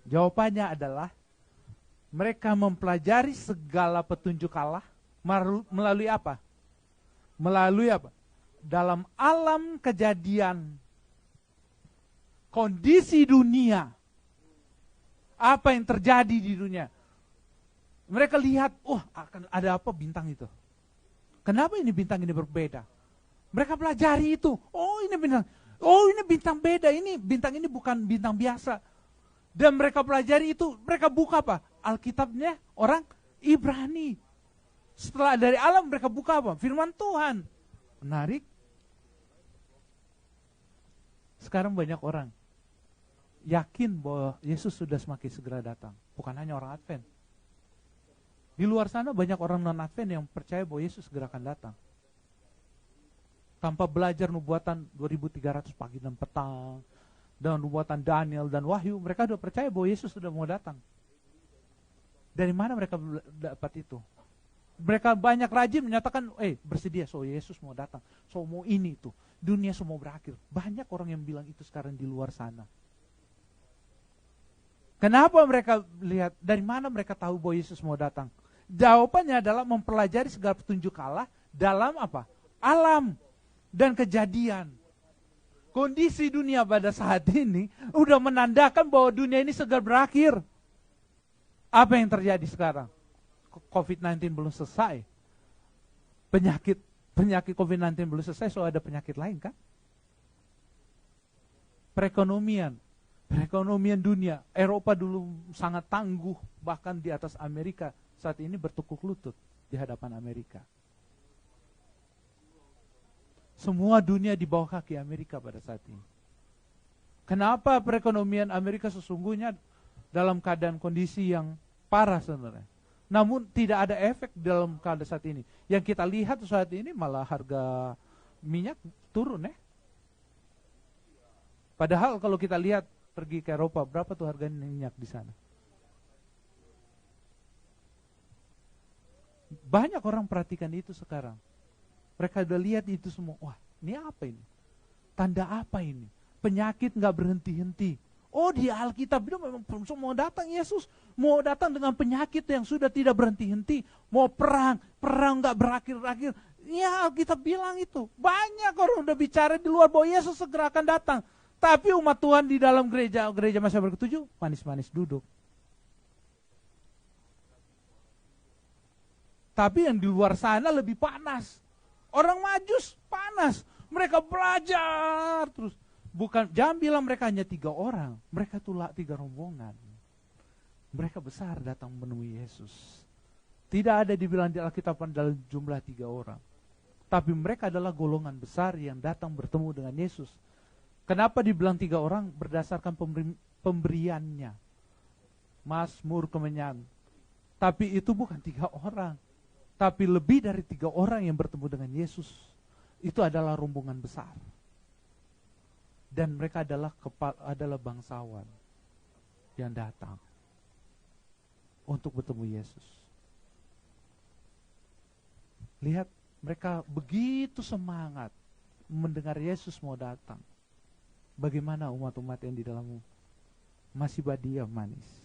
Jawabannya adalah mereka mempelajari segala petunjuk Allah melalui apa? Melalui apa? Dalam alam kejadian, kondisi dunia, apa yang terjadi di dunia. Mereka lihat, akan ada apa bintang itu? Kenapa ini bintang ini berbeda? Mereka pelajari itu. Ini bintang. Ini bintang beda. Ini bintang ini bukan bintang biasa. Dan mereka pelajari itu. Mereka buka apa? Alkitabnya orang Ibrani. Setelah dari alam mereka buka apa? Firman Tuhan. Menarik. Sekarang banyak orang yakin bahwa Yesus sudah semakin segera datang. Bukan hanya orang Advent. Di luar sana banyak orang non-Advent yang percaya bahwa Yesus segera akan datang. Tanpa belajar nubuatan 2300 pagi dan petang, dan nubuatan Daniel dan Wahyu, mereka sudah percaya bahwa Yesus sudah mau datang. Dari mana mereka dapat itu? Mereka banyak rajin menyatakan, bersedia, Yesus mau datang, mau ini itu, dunia semua berakhir. Banyak orang yang bilang itu sekarang di luar sana. Kenapa mereka lihat, dari mana mereka tahu bahwa Yesus mau datang? Jawabannya adalah mempelajari segala petunjuk Allah dalam apa? Alam dan kejadian. Kondisi dunia pada saat ini udah menandakan bahwa dunia ini segera berakhir. Apa yang terjadi sekarang? COVID-19 belum selesai. Penyakit COVID-19 belum selesai, ada penyakit lain kan? Perekonomian dunia. Eropa dulu sangat tangguh, bahkan di atas Amerika. Saat ini bertukuk lutut di hadapan Amerika. Semua dunia di bawah kaki Amerika pada saat ini. Kenapa perekonomian Amerika sesungguhnya dalam keadaan kondisi yang parah sebenarnya. Namun tidak ada efek dalam keadaan saat ini. Yang kita lihat saat ini malah harga minyak turun ya. Padahal kalau kita lihat pergi ke Eropa, berapa tuh harga minyak di sana? Banyak orang perhatikan itu sekarang. Mereka udah lihat itu semua. Wah, ini apa ini? Tanda apa ini? Penyakit nggak berhenti-henti. Di Alkitab itu memang mau datang Yesus. Mau datang dengan penyakit yang sudah tidak berhenti-henti. Mau perang nggak berakhir-akhir. Ya, Alkitab bilang itu. Banyak orang udah bicara di luar bahwa Yesus segera akan datang. Tapi umat Tuhan di dalam gereja Masa Berketujuh, manis-manis duduk. Tapi yang di luar sana lebih panas. Orang Majus panas. Mereka belajar terus. Jangan bilang mereka hanya 3 orang. Mereka itulah 3 rombongan. Mereka besar datang menemui Yesus. Tidak ada dibilang di Alkitab dalam jumlah 3 orang. Tapi mereka adalah golongan besar yang datang bertemu dengan Yesus. Kenapa dibilang 3 orang? Berdasarkan pemberiannya. Mazmur, kemenyan. Tapi itu bukan 3 orang. Tapi lebih dari 3 orang yang bertemu dengan Yesus. Itu adalah rombongan besar. Dan mereka adalah bangsawan yang datang untuk bertemu Yesus. Lihat, mereka begitu semangat mendengar Yesus mau datang. Bagaimana umat-umat yang di dalammu masih berdiam manis.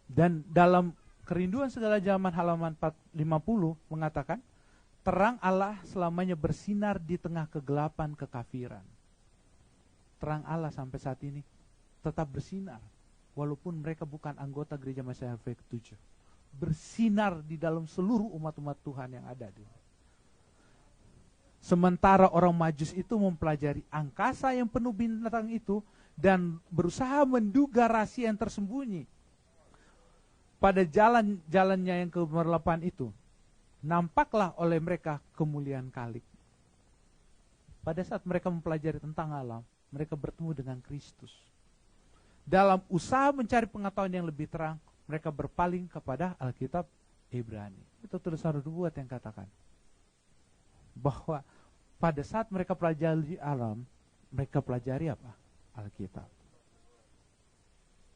Dan dalam Kerinduan Segala Zaman halaman 450 mengatakan, terang Allah selamanya bersinar di tengah kegelapan kekafiran. Terang Allah sampai saat ini tetap bersinar, walaupun mereka bukan anggota Gereja Masa Berketujuh. Bersinar di dalam seluruh umat-umat Tuhan yang ada di. Sementara orang Majus itu mempelajari angkasa yang penuh bintang itu dan berusaha menduga rahasia yang tersembunyi pada jalannya yang ke-8 itu. nampaklah oleh mereka kemuliaan Khalik. Pada saat mereka mempelajari tentang alam, mereka bertemu dengan Kristus. Dalam usaha mencari pengetahuan yang lebih terang, mereka berpaling kepada Alkitab Ibrani. Itu tulisan nubuat yang katakan bahwa pada saat mereka pelajari alam, mereka pelajari apa? Alkitab.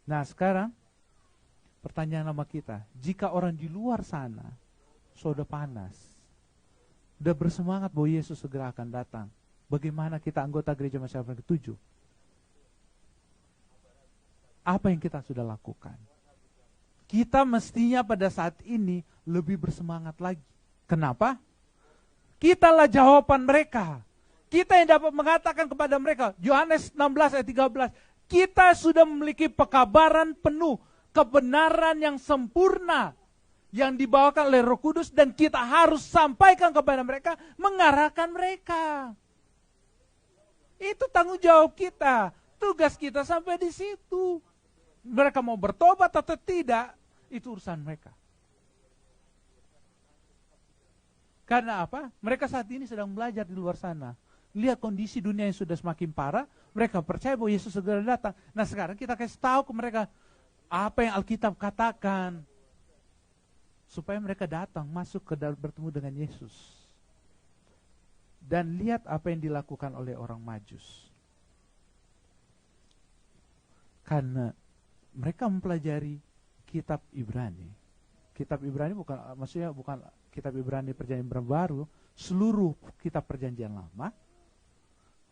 Nah sekarang pertanyaan sama kita, jika orang di luar sana sudah panas, sudah bersemangat bahwa Yesus segera akan datang, bagaimana kita anggota gereja masyarakat ke-7? Apa yang kita sudah lakukan? Kita mestinya pada saat ini lebih bersemangat lagi. Kenapa? Kitalah jawaban mereka. Kita yang dapat mengatakan kepada mereka, Yohanes 16 ayat 13, kita sudah memiliki pekabaran penuh, kebenaran yang sempurna, yang dibawakan oleh Roh Kudus, dan kita harus sampaikan kepada mereka, mengarahkan mereka. Itu tanggung jawab kita, tugas kita sampai di situ. Mereka mau bertobat atau tidak, itu urusan mereka. Karena apa? Mereka saat ini sedang belajar di luar sana. Lihat kondisi dunia yang sudah semakin parah, mereka percaya bahwa Yesus segera datang. Nah sekarang kita kasih tahu ke mereka apa yang Alkitab katakan, supaya mereka datang, masuk ke dalam, bertemu dengan Yesus. Dan lihat apa yang dilakukan oleh orang Majus. Karena mereka mempelajari kitab Ibrani. Kitab Ibrani maksudnya bukan kitab Ibrani perjanjian baru, seluruh kitab perjanjian lama.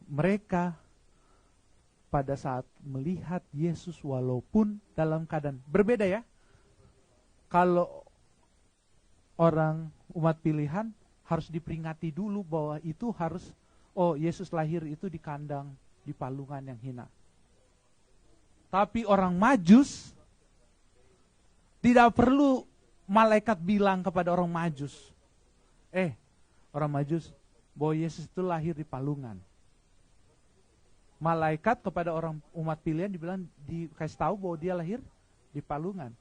Mereka pada saat melihat Yesus walaupun dalam keadaan berbeda ya. Kalau orang umat pilihan harus diperingati dulu bahwa itu harus, Yesus lahir itu di kandang, di palungan yang hina. Tapi orang Majus tidak perlu malaikat bilang kepada orang Majus, orang Majus, bahwa Yesus itu lahir di palungan. Malaikat kepada orang umat pilihan dikasih tahu bahwa dia lahir di palungan.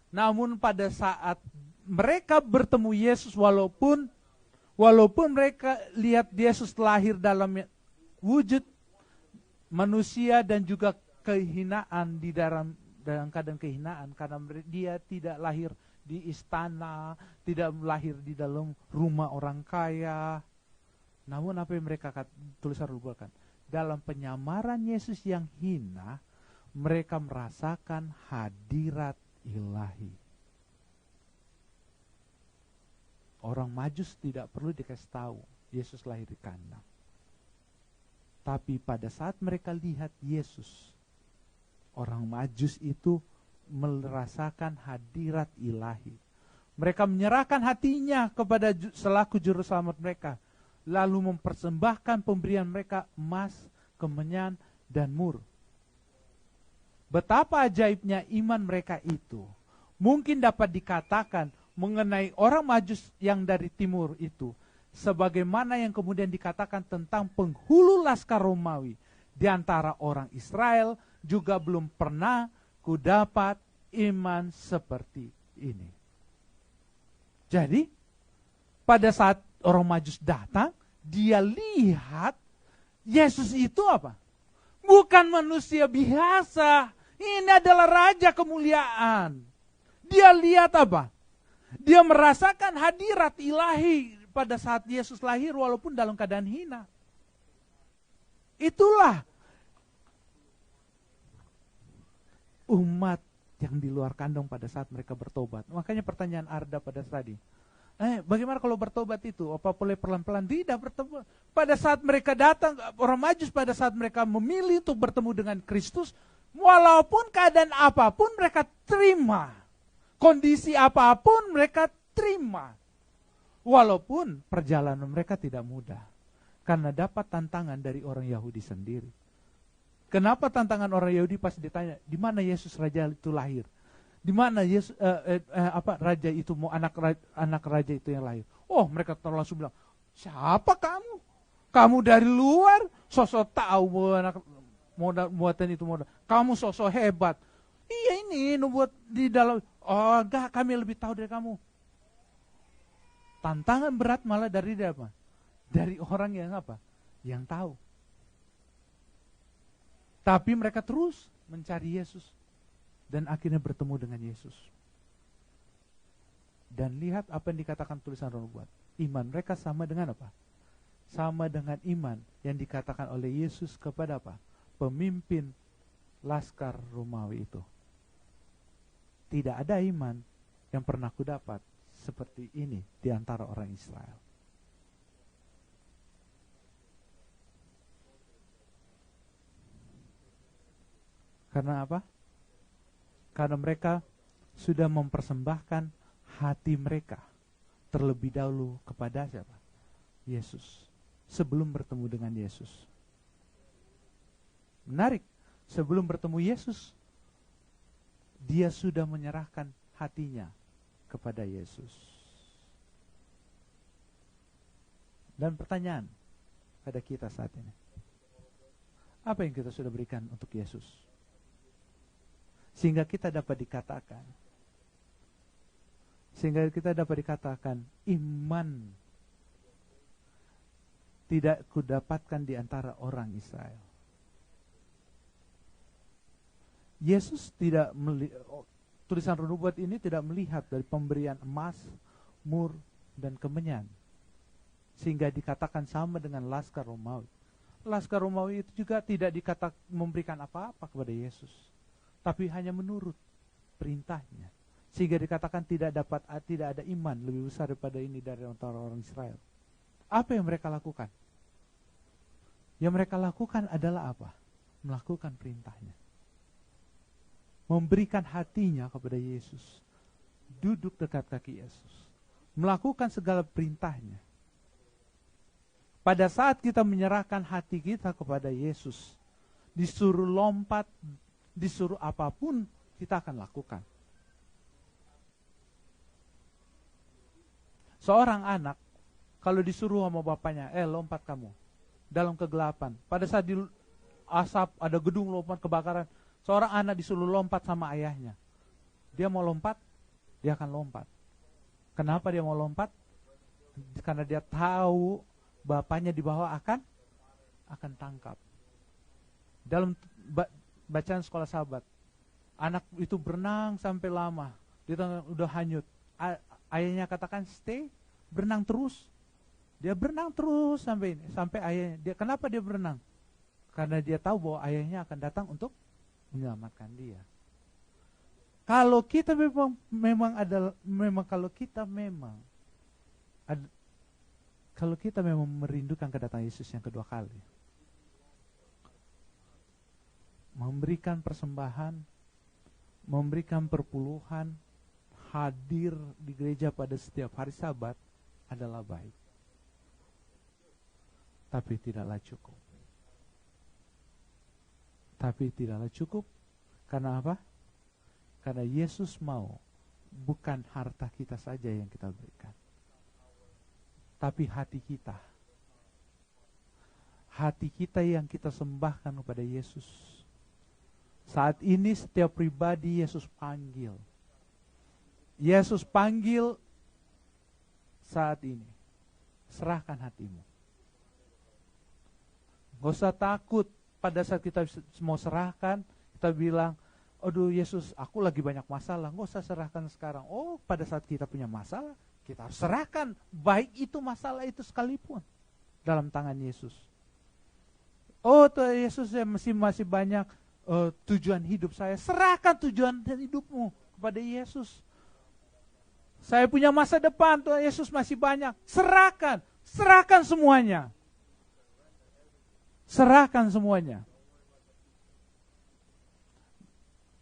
Namun pada saat mereka bertemu Yesus, walaupun mereka lihat Yesus lahir dalam wujud manusia dan juga kehinaan, dalam keadaan kehinaan, karena dia tidak lahir di istana, tidak lahir di dalam rumah orang kaya. Namun apa yang mereka tulisan rupakan, dalam penyamaran Yesus yang hina, mereka merasakan hadirat ilahi. Orang Majus tidak perlu dikasih tahu Yesus lahir di kandang. Tapi pada saat mereka lihat Yesus, orang Majus itu merasakan hadirat ilahi. Mereka menyerahkan hatinya kepada selaku juru selamat mereka, lalu mempersembahkan pemberian mereka emas, kemenyan, dan mur. Betapa ajaibnya iman mereka itu. Mungkin dapat dikatakan mengenai orang Majus yang dari timur itu, sebagaimana yang kemudian dikatakan tentang penghulu laskar Romawi di antara orang Israel, juga belum pernah kudapat iman seperti ini. Jadi, pada saat orang Majus datang, dia lihat Yesus itu apa? Bukan manusia biasa. Ini adalah raja kemuliaan. Dia lihat apa? Dia merasakan hadirat ilahi pada saat Yesus lahir walaupun dalam keadaan hina. Itulah umat yang di luar kandang pada saat mereka bertobat. Makanya pertanyaan Arda pada tadi, bagaimana kalau bertobat itu? Apa boleh pelan-pelan? Tidak bertobat. Pada saat mereka datang, orang Majus pada saat mereka memilih untuk bertemu dengan Kristus, walaupun keadaan apapun mereka terima. Kondisi apapun mereka terima. Walaupun perjalanan mereka tidak mudah. Karena dapat tantangan dari orang Yahudi sendiri. Kenapa tantangan orang Yahudi pas ditanya, di mana Yesus Raja itu lahir? Di mana Yesus raja itu mau anak raja itu yang lahir? Oh, mereka langsung bilang, siapa kamu? Kamu dari luar, sosok tahu bahwa anak muatan itu modal. Kamu sosok hebat. Iya ini nubuat di dalam. Oh enggak, kami lebih tahu dari kamu. Tantangan berat malah dari apa? Dari orang yang apa? Yang tahu. Tapi mereka terus mencari Yesus. Dan akhirnya bertemu dengan Yesus. Dan lihat apa yang dikatakan tulisan Roh Nubuat. Iman mereka sama dengan apa? Sama dengan iman yang dikatakan oleh Yesus kepada apa? Pemimpin Laskar Romawi itu. Tidak ada iman yang pernah kudapat seperti ini di antara orang Israel. Karena apa? Karena mereka sudah mempersembahkan hati mereka terlebih dahulu kepada siapa? Yesus. Sebelum bertemu dengan Yesus. Menarik. Sebelum bertemu Yesus, dia sudah menyerahkan hatinya kepada Yesus. Dan pertanyaan pada kita saat ini. Apa yang kita sudah berikan untuk Yesus? Sehingga kita dapat dikatakan iman tidak kudapatkan di antara orang Israel. Yesus tidak tulisan Roh Nubuat ini tidak melihat dari pemberian emas, mur, dan kemenyan. Sehingga dikatakan sama dengan Laskar Romawi. Laskar Romawi itu juga tidak memberikan apa-apa kepada Yesus. Tapi hanya menurut perintahnya. Sehingga dikatakan tidak ada iman lebih besar daripada ini dari antara orang Israel. Apa yang mereka lakukan? Yang mereka lakukan adalah apa? Melakukan perintahnya. Memberikan hatinya kepada Yesus. Duduk dekat kaki Yesus. Melakukan segala perintahnya. Pada saat kita menyerahkan hati kita kepada Yesus, disuruh lompat, disuruh apapun, kita akan lakukan. Seorang anak, kalau disuruh sama bapaknya, lompat kamu, dalam kegelapan. Pada saat di asap, ada gedung lompat kebakaran, seorang anak disuruh lompat sama ayahnya. Dia mau lompat, dia akan lompat. Kenapa dia mau lompat? Karena dia tahu bapaknya di bawah akan tangkap. Dalam bacaan sekolah sahabat, anak itu berenang sampai lama, dia udah hanyut. Ayahnya katakan stay, berenang terus. Dia berenang terus sampai ayahnya. Kenapa dia berenang? Karena dia tahu bahwa ayahnya akan datang untuk menyelamatkan dia. Kalau kita kalau kita memang merindukan kedatangan Yesus yang kedua kali, memberikan persembahan, memberikan perpuluhan, hadir di gereja pada setiap hari Sabat adalah baik. Tapi tidaklah cukup. Karena apa? Karena Yesus mau bukan harta kita saja yang kita berikan, tapi hati kita. Hati kita yang kita sembahkan kepada Yesus. Saat ini setiap pribadi Yesus panggil. Yesus panggil saat ini. Serahkan hatimu. Gak usah takut pada saat kita mau serahkan, kita bilang, aduh Yesus, aku lagi banyak masalah. Gak usah serahkan sekarang. Oh, pada saat kita punya masalah, kita harus serahkan. Baik itu masalah itu sekalipun. Dalam tangan Yesus. Oh, Tuhan Yesus, saya masih banyak tujuan hidup saya. Serahkan tujuan hidupmu kepada Yesus. Saya punya masa depan, Tuhan Yesus masih banyak. Serahkan semuanya. Serahkan semuanya.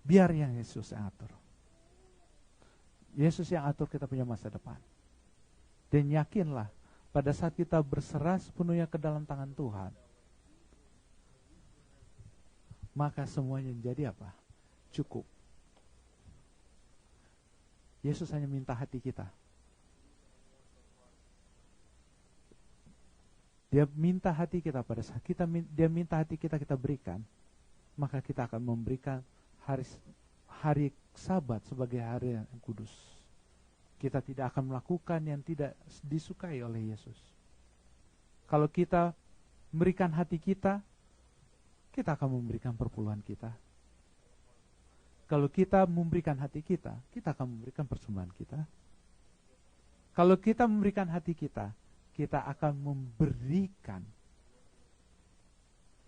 Biar yang Yesus yang atur. Yesus yang atur kita punya masa depan. Dan yakinlah, pada saat kita berserah sepenuhnya ke dalam tangan Tuhan, maka semuanya menjadi apa? Cukup. Yesus hanya minta hati kita. Dia minta hati kita pada saat dia minta hati kita berikan, maka kita akan memberikan hari Sabat sebagai hari yang kudus. kita tidak akan melakukan yang tidak disukai oleh Yesus. Kalau kita memberikan hati kita, kita akan memberikan perpuluhan kita. Kalau kita memberikan hati kita, kita akan memberikan persembahan kita. Kalau kita memberikan hati kita, kita akan memberikan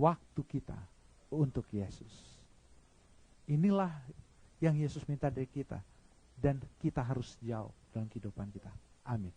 waktu kita untuk Yesus. Inilah yang Yesus minta dari kita, dan kita harus jauh dalam kehidupan kita. Amin.